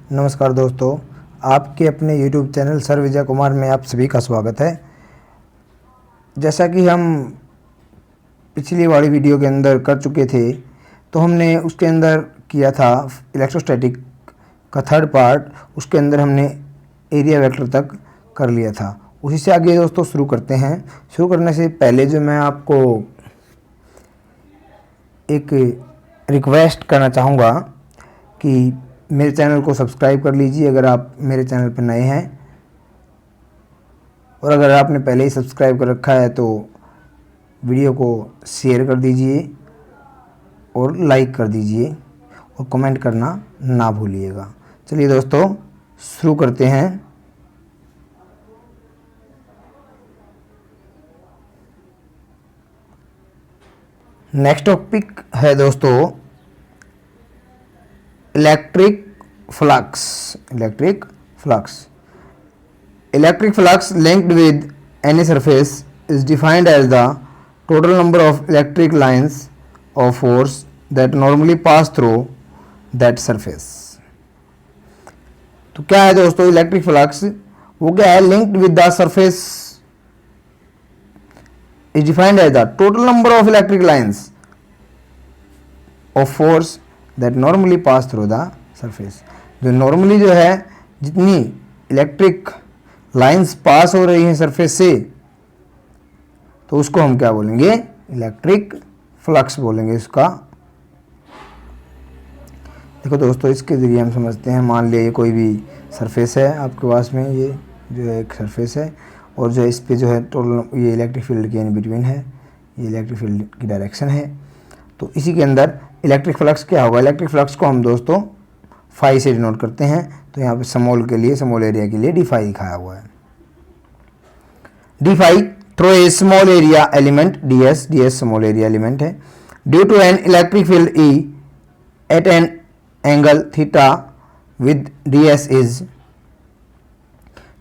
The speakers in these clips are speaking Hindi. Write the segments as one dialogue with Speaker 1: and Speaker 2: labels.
Speaker 1: नमस्कार दोस्तों, आपके अपने YouTube channel sir Vijay Kumar में आप सभी का स्वागत है। जैसा कि हम पिछली वाली वीडियो के अंदर कर चुके थे, तो हमने उसके अंदर किया था इलेक्ट्रोस्टैटिक का थर्ड पार्ट। उसके अंदर हमने एरिया वेक्टर तक कर लिया था। उसी से आगे दोस्तों शुरू करते हैं। शुरू करने से पहले जो मैं आपको एक रिक्वेस्ट करना चाहूँगा कि मेरे चैनल को सब्सक्राइब कर लीजिए अगर आप मेरे चैनल पर नए हैं, और अगर आपने पहले ही सब्सक्राइब कर रखा है तो वीडियो को शेयर कर दीजिए और लाइक कर दीजिए और कमेंट करना ना भूलिएगा। चलिए दोस्तों शुरू करते हैं। नेक्स्ट टॉपिक है दोस्तों electric flux. Electric flux linked with any surface is defined as the total number of electric lines of force that normally pass through that surface। तो क्या है दोस्तों इलेक्ट्रिक फ्लक्स? वो क्या है? Linked with the surface is defined as the total number of electric lines of force that normally pass through the surface। जो नॉर्मली जो है जितनी इलेक्ट्रिक लाइंस पास हो रही हैं सरफेस से, तो उसको हम क्या बोलेंगे? इलेक्ट्रिक फ्लक्स बोलेंगे इसका। देखो दोस्तों, इसके ज़रिए हम समझते हैं। मान लिया ये कोई भी सरफेस है आपके पास में, ये जो है एक सरफेस है, और जो इस पे जो है टोटल ये इलेक्ट्रिक फील्ड के इन बिटवीन है, ये इलेक्ट्रिक फील्ड की डायरेक्शन है। तो इसी के अंदर इलेक्ट्रिक फ्लक्स क्या होगा? इलेक्ट्रिक फ्लक्स को हम दोस्तों फाई से डिनोट करते हैं। तो यहाँ पे स्मॉल के लिए, स्मॉल एरिया के लिए डी फाई दिखाया हुआ है। D phi through a small area element D S small area element है, due to an electric field E at an angle theta with D S is.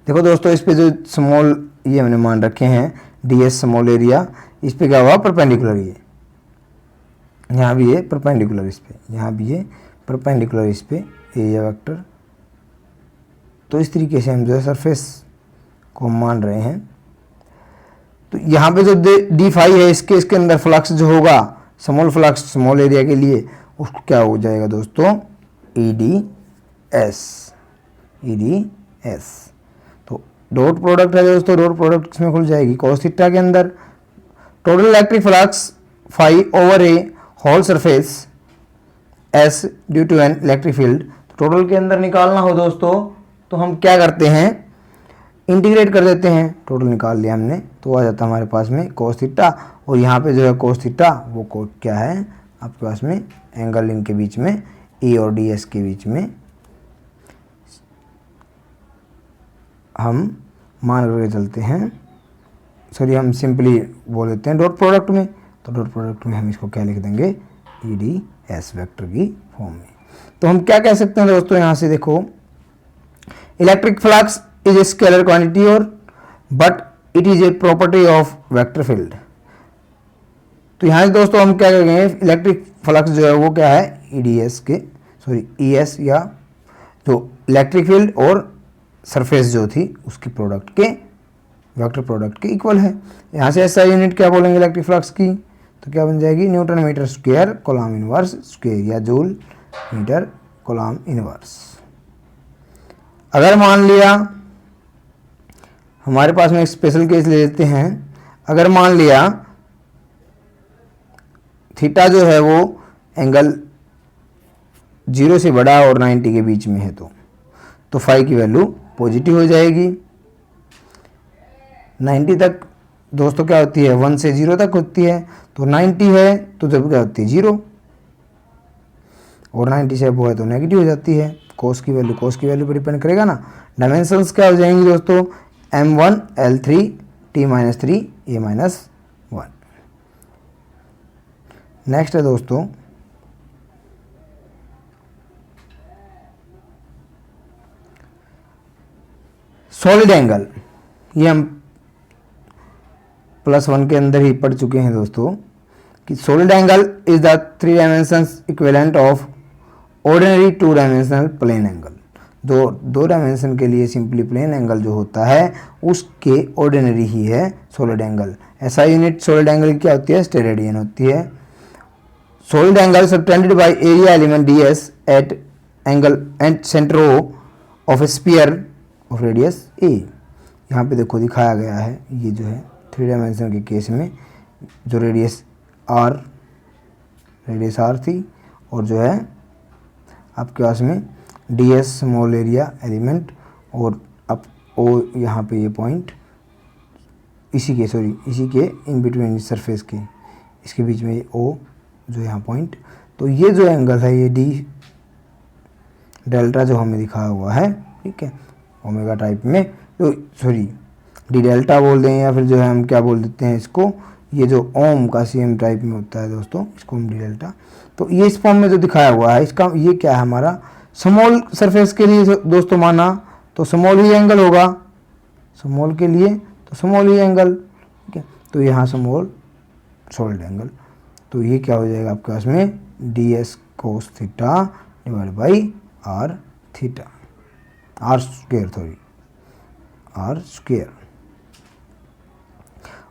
Speaker 1: देखो दोस्तों, इस पे जो स्मॉल ये हमने मान रखे हैं डी एस स्मॉल एरिया, इस पे क्या हुआ? परपेंडिकुलर। ये यहाँ भी है परपेंडिकुलर इस पे, यहाँ भी है परपेंडिकुलर इस पे एरिया वेक्टर। तो इस तरीके से हम जो है सरफेस को मान रहे हैं। तो यहाँ पे जो डी फाई है, इसके अंदर फ्लक्स जो होगा, स्मॉल फ्लक्स स्मॉल एरिया के लिए, उसको क्या हो जाएगा दोस्तों? E D S. तो डॉट प्रोडक्ट है दोस्तों, डॉट प्रोडक्ट इसमें खुल जाएगी cos थीटा के अंदर। Total electric flux phi over a whole surface S due to an electric field. Total के अंदर निकालना हो दोस्तों तो हम क्या करते हैं? इंटीग्रेट कर देते हैं। टोटल निकाल लिया हमने तो आ जाता है हमारे पास में cos थीटा, और यहाँ पे जो है cos थीटा वो क्या है आपके पास में? एंगल इनके बीच में ए और डी एस के बीच में हम मान करके चलते हैं। सॉरी, हम सिंपली बोल देते हैं डॉट प्रोडक्ट में। तो डॉट प्रोडक्ट में हम इसको क्या लिख देंगे? ई डी एस वेक्टर की फॉर्म में। तो हम क्या कह सकते हैं दोस्तों? यहाँ से देखो, electric flux is a scalar quantity और but it is a property of vector field. तो यहाँ से दोस्तों हम क्या करेंगे? इलेक्ट्रिक फ्लक्स जो है वो क्या है? ई डी एस के, सॉरी ई एस, या जो इलेक्ट्रिक फील्ड और सरफेस जो थी उसकी प्रोडक्ट के, वेक्टर प्रोडक्ट के इक्वल है। यहाँ से ऐसा यूनिट क्या बोलेंगे इलेक्ट्रिक फ्लक्स की? तो क्या बन जाएगी? Newton metre square coulomb inverse square, या जूल मीटर कोलॉम इनवर्स। अगर मान लिया हमारे पास में एक स्पेशल केस ले लेते हैं, अगर मान लिया थीटा जो है वो एंगल 0 से बड़ा और 90 के बीच में है, तो फाई की वैल्यू पॉजिटिव हो जाएगी। 90 तक दोस्तों क्या होती है? 1 से 0 तक होती है। तो 90 है तो जब क्या होती है? 0, और 90 से अब है तो नेगेटिव हो जाती है। cos की वैल्यू पर डिपेंड करेगा ना। डायमेंशंस क्या हो जाएंगी दोस्तों? m1 l3 t-3 a-1। Next है दोस्तों सॉलिड एंगल। ये हम +1 के अंदर ही पढ़ चुके हैं दोस्तों कि solid angle is the 3 dimensions equivalent of ordinary 2 dimensional plane angle. दो डायमेंशन के लिए सिंपली प्लेन एंगल जो होता है उसके ऑर्डिनरी ही है सॉलिड एंगल। ऐसा यूनिट सॉलिड एंगल की क्या होती है, स्टेरेडियन होती है। Solid angle subtended by area element ds at angle and center of a sphere of radius a। यहाँ पे देखो दिखाया गया है, ये जो है 3 डायमेंशन के केस में जो रेडियस r थी और जो है आपके पास में ds स्मॉल एरिया एलिमेंट और अब o यहाँ पे ये पॉइंट इसी के इन बिटवीन सरफेस के इसके बीच में ये o जो यहाँ पॉइंट, तो ये जो एंगल है ये d डेल्टा जो हमें दिखाया हुआ है, ठीक है, ओमेगा टाइप में, तो डी डेल्टा बोल दें या फिर जो है हम क्या बोल देते हैं इसको, ये जो ओम का सेम टाइप में होता है दोस्तों, इसको हम डी डेल्टा, तो ये इस फॉर्म में जो दिखाया हुआ है इसका ये क्या है हमारा स्मॉल सरफेस के लिए दोस्तों माना तो स्मॉल ही एंगल होगा, स्मॉल के लिए तो स्मॉल ही एंगल, ठीक है, तो यहाँ स्मॉल सॉलिड एंगल, तो ये क्या हो जाएगा आपके पास में ds cos theta divide by r theta, r square.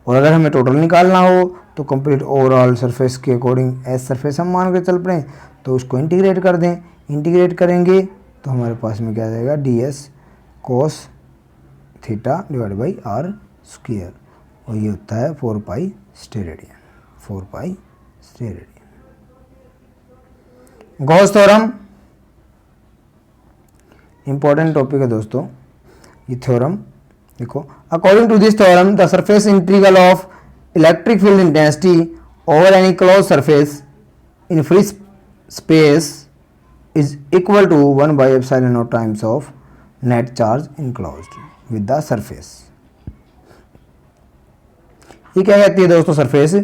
Speaker 1: और अगर हमें टोटल निकालना हो तो कंप्लीट ओवरऑल सरफेस के अकॉर्डिंग एज सरफेस हम मान के चल पड़े तो उसको इंटीग्रेट कर दें, इंटीग्रेट करेंगे तो हमारे पास में क्या आ जाएगा ds cos theta divide by r square, और ये होता है 4 pi steradian. Gauss theorem important topic है दोस्तों ये थ्योरम। देखो according to this theorem the surface integral of electric field intensity over any close surface in free space is equal to 1 by epsilon naught times of net charge enclosed with the surface. ये क्या कहती है दोस्तों सरफेस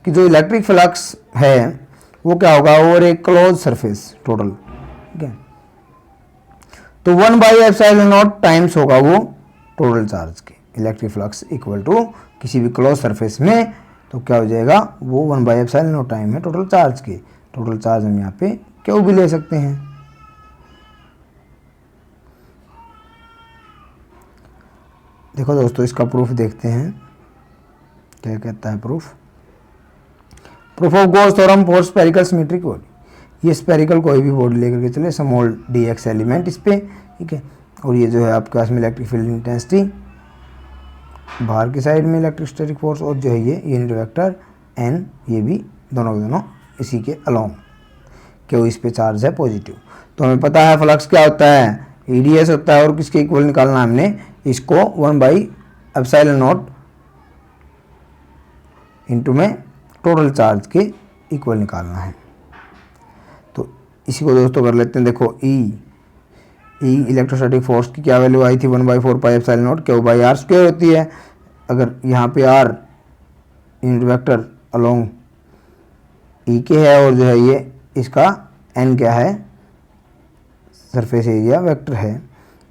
Speaker 1: कि जो इलेक्ट्रिक फ्लक्स है वो क्या होगा ओवर ए क्लोज सरफेस टोटल, ठीक है, तो 1 बाई एप्सिलॉन नॉट टाइम्स होगा वो टोटल चार्ज के, इलेक्ट्रिक फ्लक्स इक्वल टू किसी भी क्लोज सरफेस में तो क्या हो जाएगा वो 1 बाई एप्सिलॉन नॉट टाइम है टोटल चार्ज के, टोटल चार्ज हम यहाँ पे क्यों भी ले सकते हैं। देखो दोस्तों इसका प्रूफ देखते हैं क्या कहता है proof of Gauss theorem for spherical symmetric body. ये स्फेरिकल कोई भी बॉडी लेकर के चले स्मॉल dx एलिमेंट इस पे, ठीक है, और ये जो है आपके पास में इलेक्ट्रिक फील्ड इंटेंसिटी बाहर की साइड में इलेक्ट्रिक स्टैटिक फोर्स और जो है ये यूनिट वेक्टर n, ये भी दोनों के दोनों इसी के अलोंग क्यों इस पे चार्ज है पॉजिटिव। तो हमें पता है फ्लक्स क्या होता है eds होता है और किसके इक्वल निकालना हमने इसको 1 बाई एप्सिलॉन नॉट इंटू में टोटल चार्ज के इक्वल निकालना है। तो इसी को दोस्तों कर लेते हैं। देखो ई इलेक्ट्रोस्टैटिक फोर्स की क्या वैल्यू आई थी 1 by 4 pi epsilon naught Q by r square होती है। अगर यहाँ पे r यूनिट वेक्टर अलोंग ई के है और जो है ये इसका n क्या है सरफेस एरिया वेक्टर है,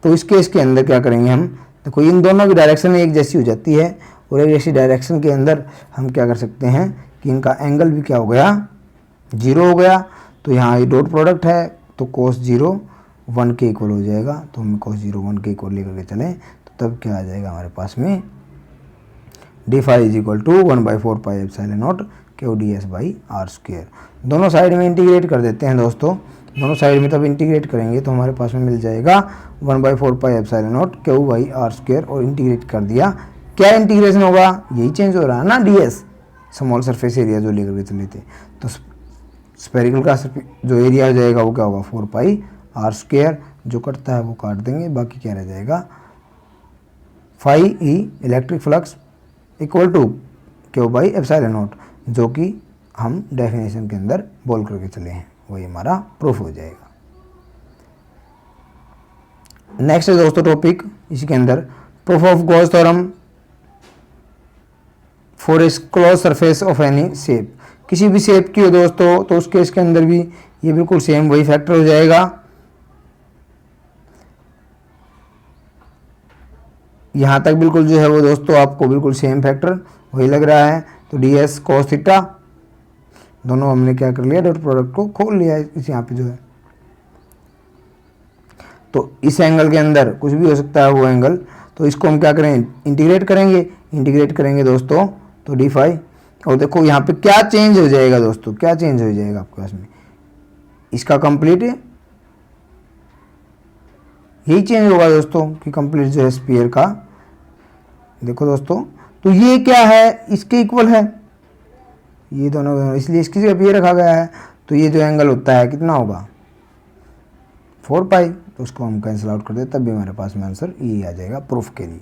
Speaker 1: तो इस केस के अंदर क्या करेंगे हम, देखो इन दोनों की डायरेक्शन एक जैसी हो जाती है और एक जैसी डायरेक्शन के अंदर हम क्या कर सकते हैं कि इनका एंगल भी क्या हो गया 0 हो गया। तो यहाँ ये डॉट प्रोडक्ट है तो cos 0 1 के इक्वल हो जाएगा, तो हम cos 0 1 के इक्वल लेकर के चलें तो तब क्या आ जाएगा हमारे पास में D phi is equal to 1 by 4 pi epsilon naught Q D S by R square. दोनों साइड में इंटीग्रेट कर देते हैं दोस्तों, दोनों साइड में तब इंटीग्रेट करेंगे तो हमारे पास में मिल जाएगा 1 by 4 pi epsilon naught Q by R square, और इंटीग्रेट कर दिया क्या इंटीग्रेशन होगा यही चेंज हो रहा है ना ds स्मॉल सरफेस एरिया जो लेकर के चले थे, तो स्फेरिकल का जो एरिया हो जाएगा वो क्या होगा 4 पाई आर स्क्वायर, जो कटता है वो काट देंगे, बाकी क्या रह जाएगा phi E electric flux equal to Q by epsilon naught, जो कि हम डेफिनेशन के अंदर बोल करके चले हैं, वही हमारा प्रूफ हो जाएगा। नेक्स्ट है दोस्तों टॉपिक इसी के अंदर proof of Gauss theorem for a close surface of any shape. किसी भी शेप की हो दोस्तों तो उस केस के अंदर भी ये बिल्कुल सेम वही फैक्टर हो जाएगा। यहाँ तक बिल्कुल जो है वो दोस्तों आपको बिल्कुल सेम फैक्टर वही लग रहा है, तो ds cos थीटा दोनों हमने क्या कर लिया डॉट प्रोडक्ट को खोल लिया इस यहाँ पे जो है। तो इस एंगल के अंदर कुछ भी हो सकता है वो एंगल, तो इसको हम क्या करें, इंटीग्रेट करेंगे दोस्तों, तो डी फाई। और देखो यहाँ पे क्या चेंज हो जाएगा दोस्तों, क्या चेंज हो जाएगा आपके पास में, इसका कंप्लीट यही चेंज होगा दोस्तों कि कंप्लीट जो है स्फीयर का, देखो दोस्तों, तो ये क्या है, इसके इक्वल है ये दोनों, इसलिए इसकी जगह ये रखा गया है। तो ये जो एंगल होता है कितना होगा, 4 पाई, तो उसको हम कैंसिल आउट कर दें, तब भी हमारे पास में आंसर ये आ जाएगा प्रूफ के लिए।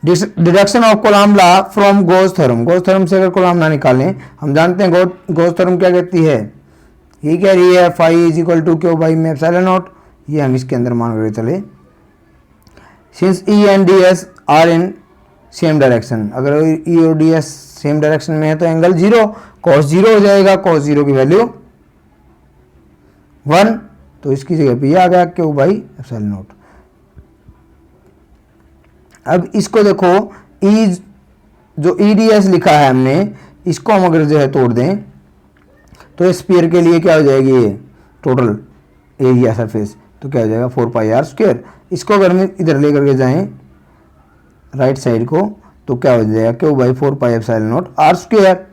Speaker 1: Deduction of Coulomb law from Gauss theorem, Gauss theorem से अगर कोलॉम ना निकालें, हम जानते हैं गॉस थ्योरम क्या कहती है, ये कह रही है phi is equal to Q by में एप्सिलॉन नॉट, ये हम इसके अंदर मान कर चले, since E and D S R in same direction, अगर ई और डी एस सेम डायरेक्शन में है तो एंगल 0 cos 0 हो जाएगा, cos 0 की वैल्यू 1, तो इसकी जगह पे ये आ गया क्यू बाई एप्सिलॉन नॉट। अब इसको देखो, ई जो ई डी एस लिखा है हमने, इसको हम अगर जो है तोड़ दें तो स्फीयर के लिए क्या हो जाएगी, ये टोटल एरिया सरफेस, तो क्या हो जाएगा 4 पाई आर स्क्वायर। इसको अगर हम इधर लेकर के जाएं राइट साइड को, तो क्या हो जाएगा Q by 4 pi epsilon naught R square.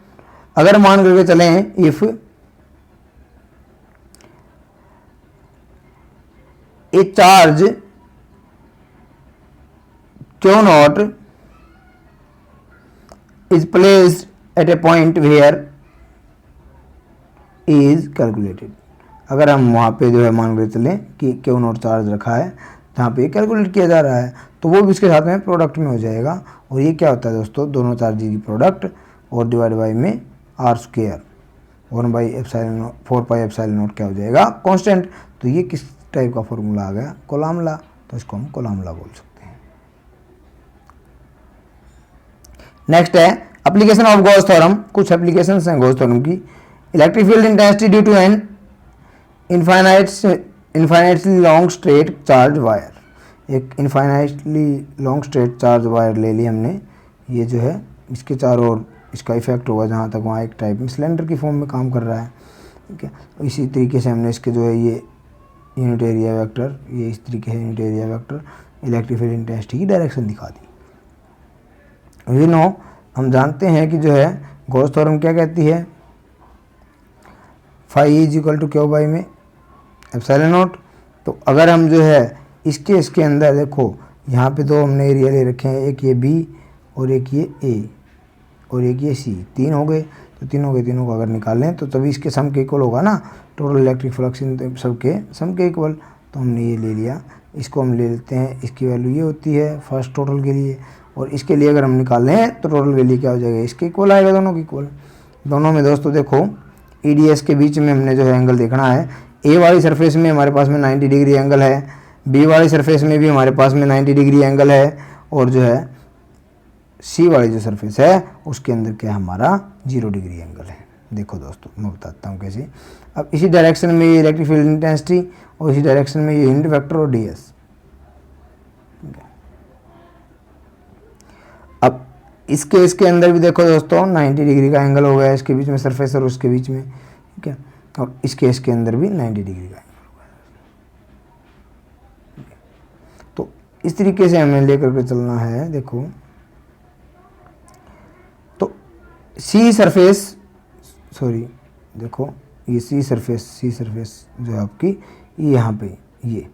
Speaker 1: अगर मान करके चलें if a charge Q naught is placed at a point where is calculated, अगर हम वहाँ पे जो है मान कर चलें कि क्यू नॉट चार्ज रखा है जहाँ पे कैलकुलेट किया जा रहा है, तो वो भी इसके साथ में प्रोडक्ट में हो जाएगा। और ये क्या होता है दोस्तों, दोनों चार्जेज की प्रोडक्ट और डिवाइड बाई में R square 1 by epsilon 4 pi epsilon naught क्या हो जाएगा, कांस्टेंट। तो ये किस टाइप का फॉर्मूला आ गया, कोलॉम लॉ, तो इसको हम कोलॉम लॉ बोल सकते हैं। नेक्स्ट है एप्लीकेशन ऑफ गॉस थ्योरम, कुछ एप्लीकेशंस हैं गॉस थ्योरम की। Electric field intensity due to an infinitely long straight charge wire, एक infinitely long straight charge wire ले ली हमने, ये जो है इसके चारों ओर इसका इफेक्ट होगा जहाँ तक वहाँ एक टाइप में सिलेंडर की फॉर्म में काम कर रहा है, ठीक है। तो इसी तरीके से हमने इसके जो है ये यूनिट एरिया वेक्टर, ये इस तरीके से unit area vector electric field intensity की डायरेक्शन दिखा दी। वी नो, हम जानते हैं कि जो है गॉस थ्योरम क्या कहती है, phi is equal to Q by में एप्सिलॉन नॉट। तो अगर हम जो है इसके अंदर देखो, यहाँ पे दो हमने एरिया ले रखे हैं, एक ये बी और एक ये ए और एक ये सी, 3 हो गए। तो तीनों को अगर निकालें तो तभी इसके सम के इक्वल होगा ना, टोटल इलेक्ट्रिक फ्लक्स इन सबके सम के इक्वल। तो हमने ये ले लिया, इसको हम ले लेते हैं, इसकी वैल्यू ये होती है फर्स्ट टोटल के लिए, और इसके लिए अगर हम निकालें तो टोटल के लिए क्या हो जाएगा, इसके इक्वल आएगा, दोनों के इक्वल। दोनों में दोस्तों देखो ई डी एस के बीच में हमने जो है एंगल देखना है, ए वाली सरफेस में हमारे पास में 90 डिग्री एंगल है, बी वाली सरफेस में भी हमारे पास में 90 डिग्री एंगल है, और जो है सी वाली जो सरफेस है उसके अंदर क्या हमारा 0 डिग्री एंगल है। देखो दोस्तों मैं बताता हूँ कैसे। अब इसी डायरेक्शन में ये इलेक्ट्रिक फील्ड इंटेंसिटी और इसी डायरेक्शन में ये यूनिट वेक्टर और डीएस। अब इसके अंदर भी देखो दोस्तों 90 डिग्री का एंगल हो गया इसके बीच में सरफेस और उसके बीच में, ठीक है। और इसके अंदर भी 90 डिग्री का एंगल हो गया। तो इस तरीके से हमें लेकर के चलना है। देखो तो सी सरफेस, सॉरी देखो ये सी सरफेस जो है आपकी, ये यहाँ पे ये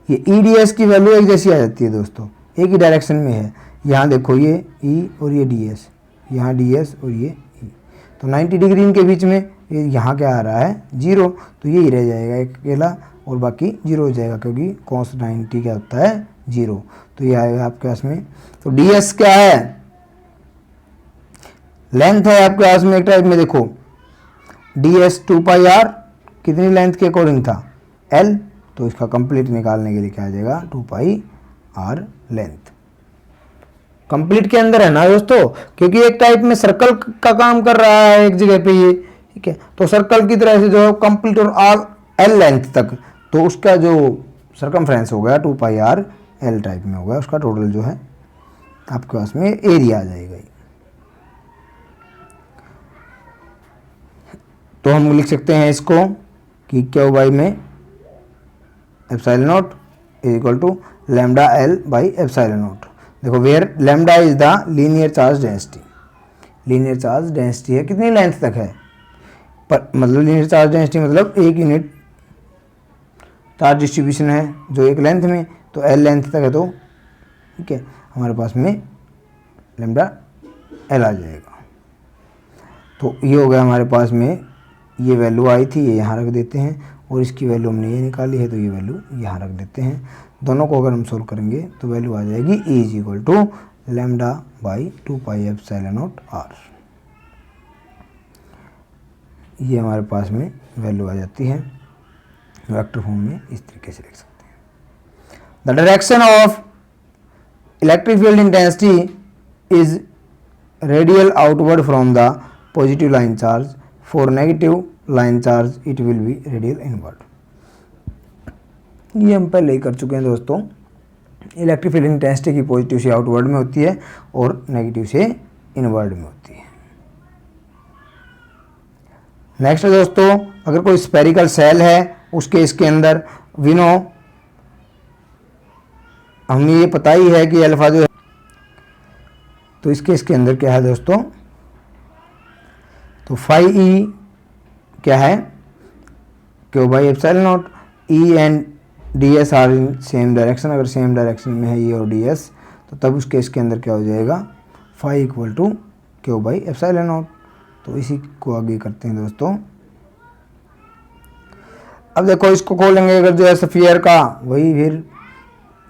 Speaker 1: ई डी एस की वैल्यू एक जैसी आ जाती है दोस्तों, एक ही डायरेक्शन में है। यहाँ देखो ये ई और ये डी एस, यहाँ डी एस और ये ई, तो 90 डिग्री इनके बीच में, ये यहाँ क्या आ रहा है 0, तो ये ही रह जाएगा एक अकेला और बाकी 0 हो जाएगा, क्योंकि cos 90 क्या होता है 0। तो ये आएगा आपके पास में। तो डी एस क्या है, लेंथ है आपके पास में एक टाइप में, देखो डी एस 2 पाई आर कितनी लेंथ के अकॉर्डिंग था L, तो इसका कंप्लीट निकालने के लिए क्या आ जाएगा 2 पाई आर लेंथ। कंप्लीट के अंदर है ना दोस्तों, क्योंकि एक टाइप में सर्कल का काम कर रहा है एक जगह पे ये, ठीक है। तो सर्कल की तरह से जो कंप्लीट और आर L लेंथ तक, तो उसका जो सर्कमफ्रेंस हो गया 2 पाई आर L टाइप में हो गया, उसका टोटल जो है आपके पास में एरिया आ जाएगा। तो हम लिख सकते हैं इसको कि क्यू बाई में epsilon naught is equal to lambda L by epsilon naught. देखो where lambda is the linear charge density, linear charge density है कितनी लेंथ तक है, पर मतलब लीनियर चार्ज डेंसिटी मतलब एक यूनिट चार्ज डिस्ट्रीब्यूशन है जो एक लेंथ में, तो एल लेंथ तक है, तो ठीक है हमारे पास में लैम्डा एल आ जाएगा। तो ये हो गया हमारे पास में, ये वैल्यू आई थी, ये यहाँ रख देते हैं, और इसकी वैल्यू हमने ये निकाली है तो ये वैल्यू यहाँ रख देते हैं। दोनों को अगर हम सोल्व करेंगे तो वैल्यू आ जाएगी E is equal to lambda by 2 pi epsilon naught R. ये हमारे पास में वैल्यू आ जाती है, वेक्टर फॉर्म में इस तरीके से लिख सकते हैं। The direction of electric field intensity is radial outward from the positive line charge, for negative line charge it will be radial inward. ये हम पहले ही कर चुके हैं दोस्तों। इलेक्ट्रिक फील्ड इंटेंसिटी की पॉजिटिव से आउटवर्ड में होती है और नेगेटिव से इनवर्ड में होती है। नेक्स्ट है दोस्तों, अगर कोई स्फेरिकल सेल है उसके इसके अंदर वी नो, हमें ये पता ही है कि अल्फा जो है, तो इसके इसके अंदर क्या है दोस्तों, तो फाई ई क्या है, Q by epsilon naught. E and D S R in same direction, अगर सेम डायरेक्शन में है ई और डी एस तो तब उसके इसके अंदर क्या हो जाएगा, phi equal to Q by epsilon naught. तो इसी को आगे करते हैं दोस्तों। अब देखो इसको खोलेंगे, अगर जो है स्फीयर का वही फिर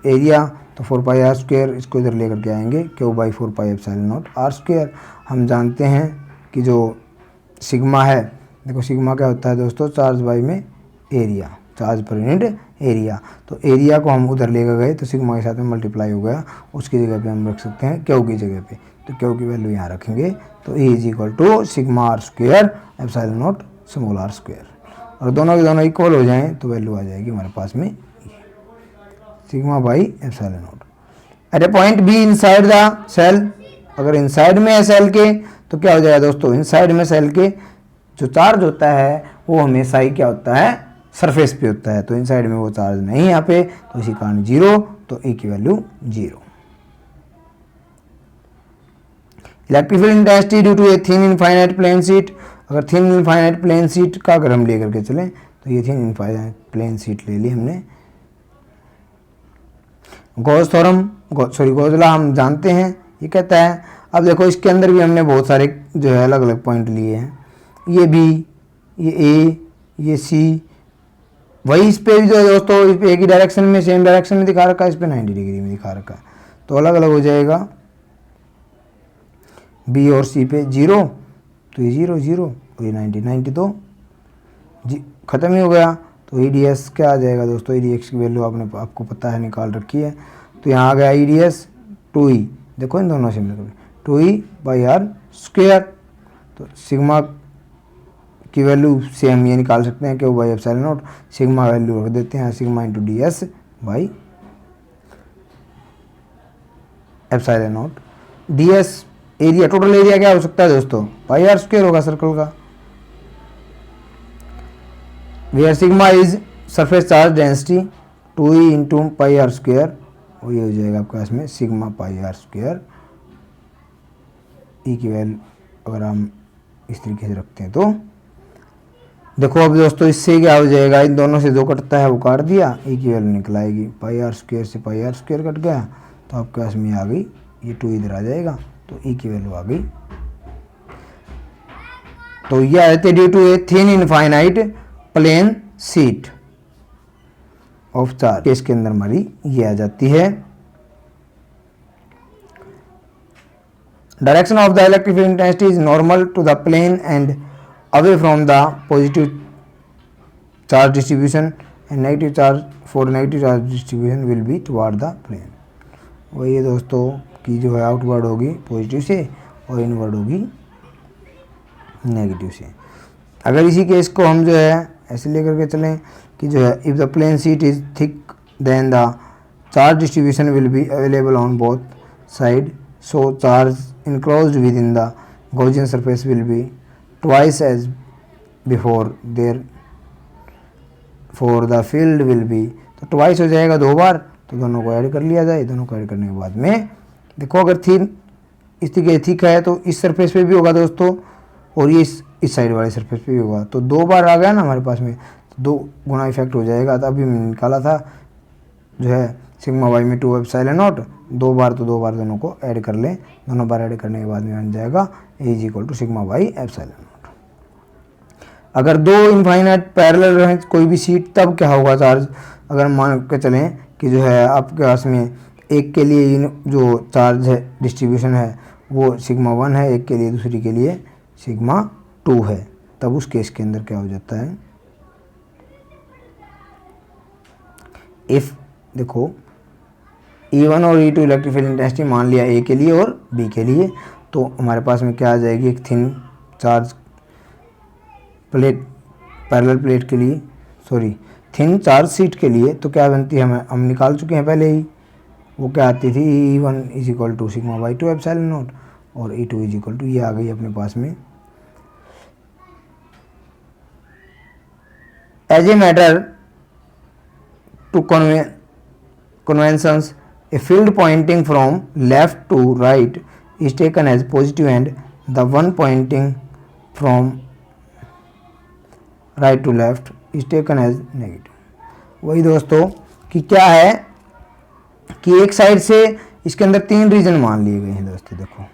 Speaker 1: एरिया, तो 4 पाई आर स्क्वायर, इसको इधर लेकर के आएंगे, Q by 4 pi epsilon naught R square. हम जानते हैं कि जो सिग्मा है, देखो सिग्मा क्या होता है दोस्तों, चार्ज बाई में area, charge per unit area. तो एरिया को हम उधर लेकर गए तो सिग्मा के साथ में मल्टीप्लाई हो गया, उसकी जगह पे हम रख सकते हैं क्यू की जगह पे, तो क्यू की वैल्यू यहाँ रखेंगे, तो A is equal to sigma R square epsilon naught small R square. और दोनों के दोनों इक्वल हो जाएं तो वैल्यू आ जाएगी हमारे पास में sigma by epsilon naught at a point B inside the cell. अगर इनसाइड में है सेल के तो क्या हो जाएगा दोस्तों, इनसाइड में सेल के जो चार्ज होता है वो हमेशा ही क्या होता है, सरफेस पे होता है, तो इनसाइड में वो चार्ज नहीं है यहाँ पे, तो इसी कारण 0, तो ए की value 0। Electric field intensity due to a thin infinite plane sheet. अगर थिन इनफाइनाइट प्लेन शीट का अगर हम लेकर के चलें तो ये थिन इनफाइनाइट प्लेन शीट ले ली हमने। गॉस थ्योरम गॉस लॉ हम जानते हैं, ये कहता है, अब देखो इसके अंदर भी हमने बहुत सारे जो है अलग अलग पॉइंट लिए हैं, ये बी, ये ए, ये सी, वही इस पे भी जो है दोस्तों इस पे एक ही डायरेक्शन में, सेम डायरेक्शन में दिखा रखा है, इस पे 90 डिग्री में दिखा रखा है, तो अलग अलग हो जाएगा। बी और सी पे 0, तो ये 0 0 और ये 90 90, तो ख़त्म ही हो गया। तो ई डी एस क्या आ जाएगा दोस्तों, ई डी एक्स की वैल्यू आपको पता है, निकाल रखी है, तो यहाँ आ गया ई डी एस 2e, देखो इन दोनों से मिलकर 2e बाई आर स्क्वायर। तो सिग्मा की वैल्यू से हम ये निकाल सकते हैं कि वो by epsilon naught, sigma value रख देते हैं sigma into D S by epsilon naught. D S area, total area क्या हो सकता है दोस्तों, पाई आर स्क्वायर होगा सर्कल का, where sigma is surface charge density 2e into pi R square, और ये हो जाएगा आपके पास में सिग्मा पाई आर स्क्वायर। ई की वैल्यू अगर हम इस तरीके से रखते हैं तो देखो अब दोस्तों इससे क्या हो जाएगा, इन दोनों से 2 कटता है वो काट दिया, ई की वैल्यू निकल आएगी, पाई आर स्क्वायर से पाई आर स्क्वायर कट गया, तो आपके पास में आ गई, ये 2 इधर आ जाएगा, तो ई की वैल्यू आ गई। तो ये आते due to a thin infinite plane sheet of charge, case के अंदर हमारी ये आ जाती है। Direction of the electric field intensity is normal to the plane and away from the positive charge distribution and negative charge for negative charge distribution will be toward the plane. वही है दोस्तों कि जो है आउटवर्ड होगी पॉजिटिव से और इनवर्ड होगी नेगेटिव से। अगर इसी केस को हम जो है ऐसे लेकर के चलें कि जो है if the plane sheet is thick then the charge distribution will be available on both side, so charge enclosed within the Gaussian surface will be twice as before, therefore the field will be तो ट्वाइस हो जाएगा 2 बार, तो दोनों को ऐड कर लिया जाए। दोनों को ऐड करने के बाद में देखो अगर थिन इस तरीके थिक है तो इस सरफेस पे भी होगा दोस्तों, और ये इस साइड वाले सरफेस पे भी होगा। तो 2 बार आ गया ना हमारे पास में, तो 2 गुना इफेक्ट हो जाएगा। तो अभी मैंने निकाला था जो है सिग्मा वाई में 2 एप्सिलॉन नॉट, 2 बार, तो 2 बार दोनों को ऐड कर लें। दोनों बार ऐड करने के बाद में बन जाएगा A is equal to sigma Y epsilon naught. अगर 2 इनफाइनाइट पैरेलल रहे कोई भी शीट, तब क्या होगा चार्ज, अगर मान के चलें कि जो है आपके पास में एक के लिए जो चार्ज है डिस्ट्रीब्यूशन है वो सिग्मा 1 है, एक के लिए दूसरी के लिए सिग्मा 2 है, तब उस केस के अंदर क्या हो जाता है, इफ़ देखो E1 और E2 इलेक्ट्रिक फील्ड इंटेंसिटी मान लिया ए के लिए और बी के लिए, तो हमारे पास में क्या आ जाएगी, एक thin charge plate parallel plate के लिए, सॉरी थिन चार्ज शीट के लिए, तो क्या बनती है, हम निकाल चुके हैं पहले ही, वो क्या आती थी E1 is equal to sigma by 2 epsilon naught, और E2 इज इक्वल टू ये आ गई अपने पास में। As a matter to conventions, a field pointing from left to right is taken as positive and the one pointing from right to left is taken as negative। वही दोस्तों कि क्या है कि एक साइड से इसके अंदर 3 रीजन मान लिए गए हैं दोस्तों। देखो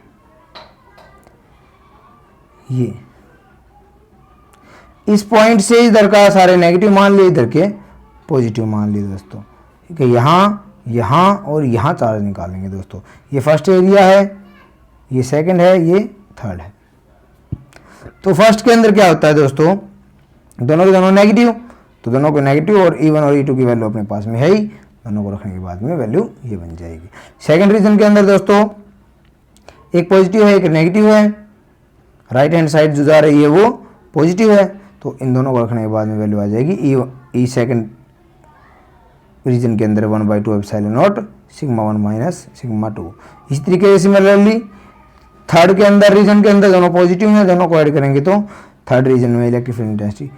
Speaker 1: ये इस पॉइंट से इधर का सारे नेगेटिव मान लिए, इधर के पॉजिटिव मान लिए दोस्तों, ठीक है। यहाँ और यहाँ चार्ज निकालेंगे दोस्तों। ये फर्स्ट एरिया है, ये सेकंड है, ये थर्ड है। तो फर्स्ट के अंदर क्या होता है दोस्तों, दोनों के दोनों नेगेटिव, तो दोनों को नेगेटिव और E1 और E2 की वैल्यू अपने पास में है ही, दोनों को रखने के बाद में वैल्यू ये बन जाएगी। सेकंड रीजन के अंदर दोस्तों एक पॉजिटिव है एक नेगेटिव है, राइट हैंड साइड जो जा रही है वो पॉजिटिव है, तो इन दोनों को रखने के बाद में वैल्यू आ जाएगी ई सेकंड रीजन के अंदर 1/2 epsilon naught sigma 1 minus sigma 2। इस तरीके से सिमिलरली थर्ड के अंदर रीजन के अंदर दोनों पॉजिटिव हैं, दोनों को ऐड करेंगे तो थर्ड रीजन में electric field intensity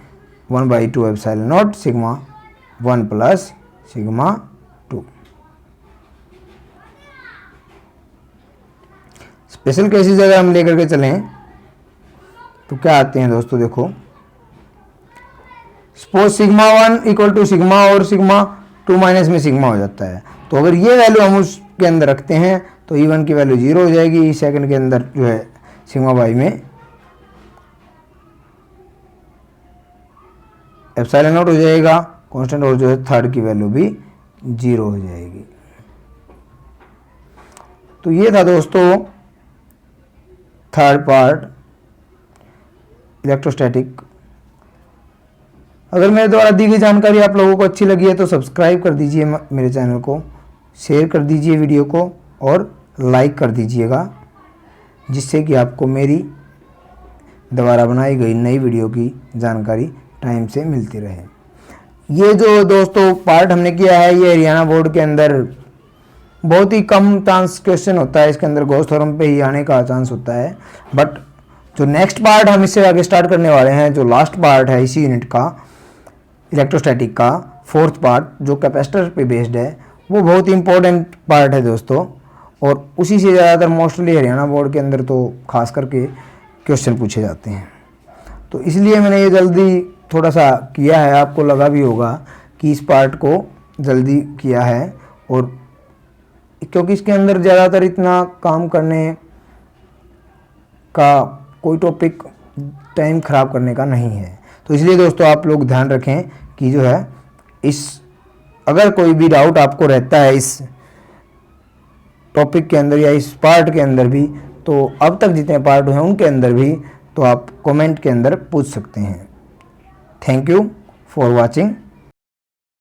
Speaker 1: 1/2 epsilon naught sigma 1 plus sigma 2। Special cases अगर हम लेकर के चलें तो क्या आते हैं दोस्तों, देखो suppose sigma 1 equal to sigma और सिग्मा 2 माइनस में सिग्मा हो जाता है, तो अगर ये वैल्यू हम उसके अंदर रखते हैं तो E1 की वैल्यू 0 हो जाएगी, सेकंड के अंदर जो है सिग्मा बाई में एप्सिलॉन नॉट हो जाएगा कांस्टेंट, और जो है थर्ड की वैल्यू भी 0 हो जाएगी। तो ये था दोस्तों थर्ड पार्ट इलेक्ट्रोस्टैटिक। अगर मेरे द्वारा दी गई जानकारी आप लोगों को अच्छी लगी है तो सब्सक्राइब कर दीजिए मेरे चैनल को, शेयर कर दीजिए वीडियो को और लाइक कर दीजिएगा, जिससे कि आपको मेरी द्वारा बनाई गई नई वीडियो की जानकारी टाइम से मिलती रहे। ये जो दोस्तों पार्ट हमने किया है ये हरियाणा बोर्ड के अंदर बहुत ही कम चांस क्वेश्चन होता है, इसके अंदर गॉस थ्योरम पे ही आने का चांस होता है। बट जो नेक्स्ट पार्ट हम इससे आगे स्टार्ट करने वाले हैं, जो लास्ट पार्ट है इसी यूनिट का इलेक्ट्रोस्टैटिक का फोर्थ पार्ट जो कैपेसिटर पे बेस्ड है, वो बहुत ही इंपॉर्टेंट पार्ट है दोस्तों, और उसी से ज़्यादातर मोस्टली हरियाणा बोर्ड के अंदर तो खास करके क्वेश्चन पूछे जाते हैं। तो इसलिए मैंने ये जल्दी थोड़ा सा किया है, आपको लगा भी होगा कि इस पार्ट को जल्दी किया है, और क्योंकि इसके अंदर ज़्यादातर इतना काम करने का कोई टॉपिक टाइम ख़राब करने का नहीं है। तो इसलिए दोस्तों आप लोग ध्यान रखें कि जो है इस अगर कोई भी डाउट आपको रहता है इस टॉपिक के अंदर या इस पार्ट के अंदर भी, तो अब तक जितने पार्ट हैं उनके अंदर भी, तो आप कमेंट के अंदर पूछ सकते हैं। Thank you for watching.